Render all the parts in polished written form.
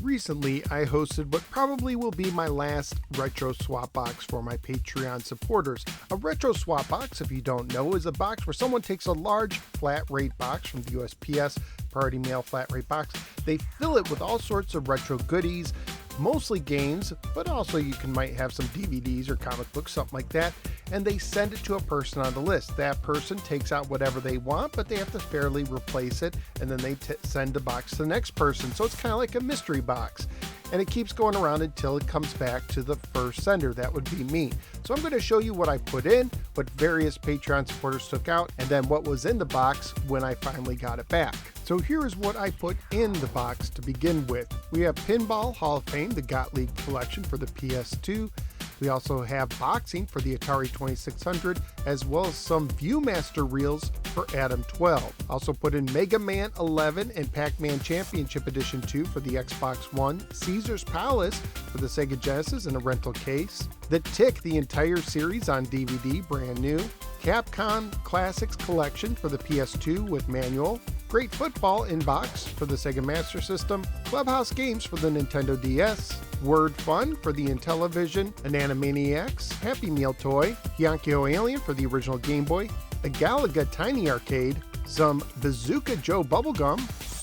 Recently, I hosted what probably will be my last Retro Swap Box for my Patreon supporters. A Retro Swap Box, if you don't know, is a box where someone takes a large flat rate box from the USPS Priority Mail flat rate box. They fill it with all sorts of retro goodies, mostly games, but also you might have some DVDs or comic books, something like that, and they send it to a person on the list. That person takes out whatever they want, but they have to fairly replace it, and then they send the box to the next person. So it's kind of like a mystery box, and it keeps going around until it comes back to the first sender. That would be me. So I'm going to show you what I put in, what various Patreon supporters took out, and then what was in the box when I finally got it back. So here is what I put in the box to begin with. We have Pinball Hall of Fame, the Gottlieb collection for the PS2. We also have boxing for the Atari 2600, as well as some Viewmaster reels for Adam 12. Also put in Mega Man 11 and Pac-Man Championship Edition 2 for the Xbox One, Caesar's Palace for the Sega Genesis in a rental case, The Tick, the entire series on DVD, brand new, Capcom Classics Collection for the PS2 with manual, Great Football in box for the Sega Master System, Clubhouse Games for the Nintendo DS, Word Fun for the Intellivision, an Animaniacs Happy Meal toy, Yankyo Alien for the original Game Boy, a Galaga Tiny Arcade, some Bazooka Joe Bubblegum,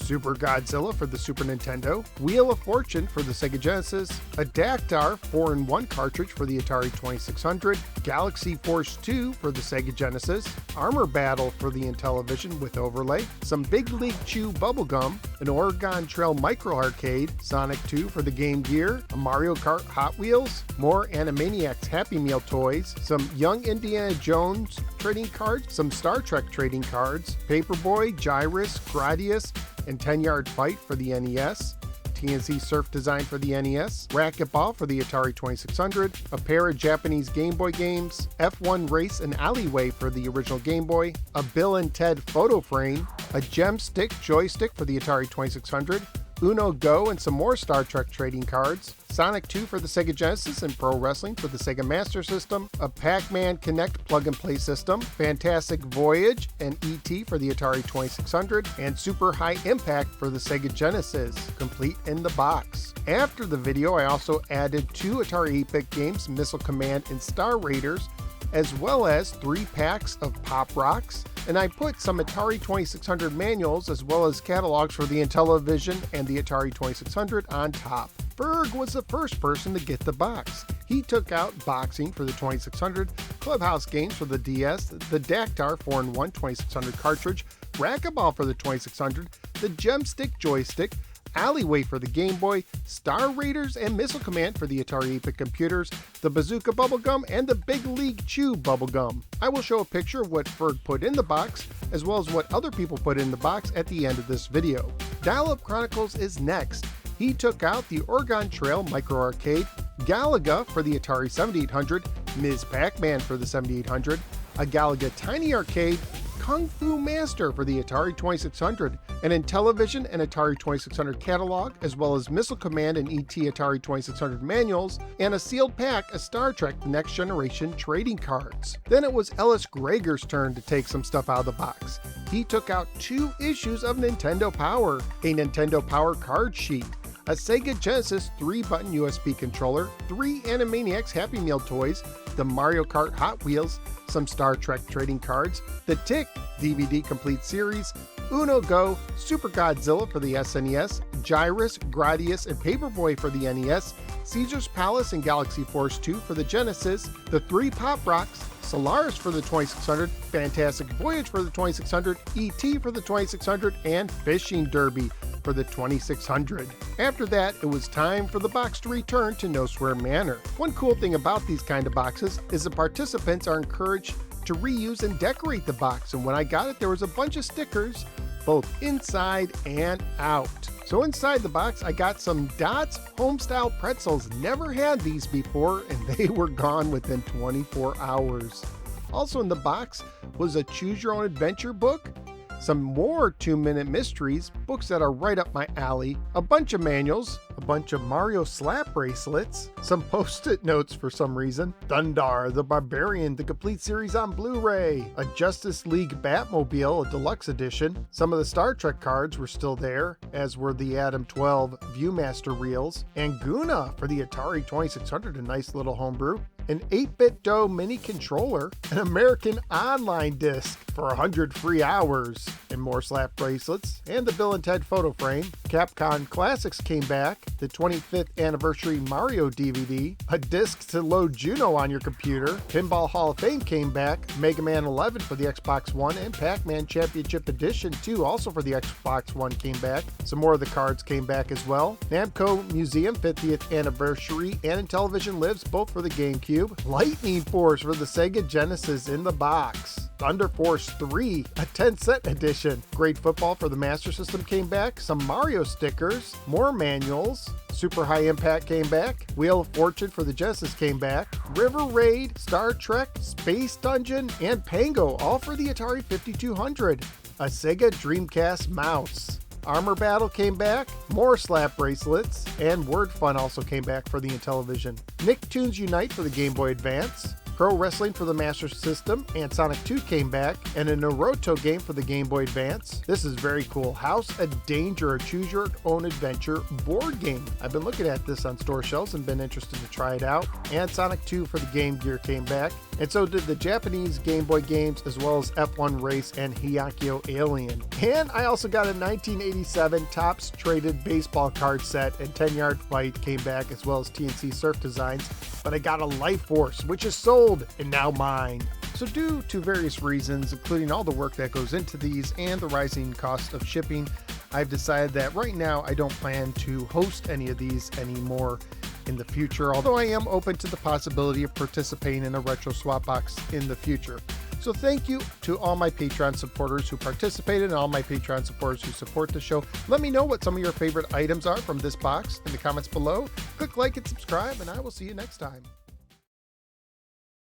Super Godzilla for the Super Nintendo, Wheel of Fortune for the Sega Genesis, a Dactar 4-in-1 cartridge for the Atari 2600, Galaxy Force 2 for the Sega Genesis, Armor Battle for the Intellivision with overlay, some Big League Chew bubblegum, an Oregon Trail Micro Arcade, Sonic 2 for the Game Gear, a Mario Kart Hot Wheels, more Animaniacs Happy Meal toys, some Young Indiana Jones trading cards, some Star Trek trading cards, Paperboy, Gyrus, Gradius, and 10-Yard Fight for the NES, TNC Surf Design for the NES, Racquetball for the Atari 2600, a pair of Japanese Game Boy games, F1 Race and Alleyway for the original Game Boy, a Bill and Ted photo frame, a Gem Stick joystick for the Atari 2600, Uno Go and some more Star Trek trading cards, Sonic 2 for the Sega Genesis and Pro Wrestling for the Sega Master System, a Pac-Man Connect plug-and-play system, Fantastic Voyage and E.T. for the Atari 2600, and Super High Impact for the Sega Genesis, complete in the box. After the video, I also added 2 Atari 8-bit games, Missile Command and Star Raiders, as well as 3 packs of Pop Rocks, and I put some Atari 2600 manuals as well as catalogs for the Intellivision and the Atari 2600 on top. Ferg was the first person to get the box. He took out boxing for the 2600, Clubhouse Games for the DS, the Dactar 4-in-1 2600 cartridge, Racquetball for the 2600, the Gemstick joystick, Alleyway for the Game Boy, Star Raiders and Missile Command for the Atari 8-bit computers, the Bazooka Bubblegum, and the Big League Chew Bubblegum. I will show a picture of what Ferg put in the box, as well as what other people put in the box at the end of this video. Dial-Up Chronicles is next. He took out the Oregon Trail Micro Arcade, Galaga for the Atari 7800, Ms. Pac-Man for the 7800, a Galaga Tiny Arcade, Kung Fu Master for the Atari 2600, an Intellivision and Atari 2600 catalog, as well as Missile Command and ET Atari 2600 manuals, and a sealed pack of Star Trek Next Generation trading cards. Then it was Ellis Greger's turn to take some stuff out of the box. He took out 2 issues of Nintendo Power, a Nintendo Power card sheet, a Sega Genesis 3-button USB controller, 3 Animaniacs Happy Meal toys, the Mario Kart Hot Wheels, some Star Trek trading cards, the Tick DVD complete series, Uno Go, Super Godzilla for the SNES, Gyrus, Gradius, and Paperboy for the NES, Caesar's Palace and Galaxy Force 2 for the Genesis, the 3 Pop Rocks, Solaris for the 2600, Fantastic Voyage for the 2600, E.T. for the 2600, and Fishing Derby for the 2600. After that, it was time for the box to return to No Swear Manor. One cool thing about these kind of boxes is the participants are encouraged to reuse and decorate the box, and when I got it, there was a bunch of stickers both inside and out. So inside the box, I got some Dots Homestyle Pretzels. Never had these before, and they were gone within 24 hours. Also in the box was a Choose Your Own Adventure book, some more 2-minute mysteries, books that are right up my alley, a bunch of manuals, a bunch of Mario slap bracelets, some post-it notes for some reason, Thundar the Barbarian, the complete series on Blu-ray, a Justice League Batmobile, a deluxe edition. Some of the Star Trek cards were still there, as were the Adam 12 Viewmaster reels, and Guna for the Atari 2600, a nice little homebrew, an 8BitDo mini controller, an American Online disc for 100 free hours, and more slap bracelets, and the Bill and Ted photo frame. Capcom Classics came back, the 25th anniversary Mario DVD, a disc to load Juno on your computer. Pinball Hall of Fame came back, Mega Man 11 for the Xbox One, and Pac-Man Championship Edition 2 also for the Xbox One came back. Some more of the cards came back as well. Namco Museum 50th anniversary and Intellivision Lives, both for the GameCube. Lightning Force for the Sega Genesis in the box. Thunder Force 3, a 10-set edition. Great Football for the Master System came back. Some Mario stickers, more manuals. Super High Impact came back. Wheel of Fortune for the Genesis came back. River Raid, Star Trek, Space Dungeon, and Pango, all for the Atari 5200. A Sega Dreamcast mouse. Armor Battle came back, more slap bracelets, and Word Fun also came back for the Intellivision. Nicktoons Unite for the Game Boy Advance, Pro Wrestling for the Master System, and Sonic 2 came back, and a Naruto game for the Game Boy Advance. This is very cool. House of Danger, a choose your own adventure board game. I've been looking at this on store shelves and been interested to try it out. And Sonic 2 for the Game Gear came back, and so did the Japanese Game Boy games, as well as F1 Race and Hyakio Alien. And I also got a 1987 Topps Traded baseball card set, and 10-Yard Fight came back, as well as TNC Surf Designs. But I got a Life Force, which is sold and now mine. So due to various reasons, including all the work that goes into these and the rising cost of shipping, I've decided that right now I don't plan to host any of these anymore in the future, although I am open to the possibility of participating in a retro swap box in the future. So thank you to all my Patreon supporters who participated and all my Patreon supporters who support the show. Let me know what some of your favorite items are from this box in the comments below. Click like and subscribe, and I will see you next time.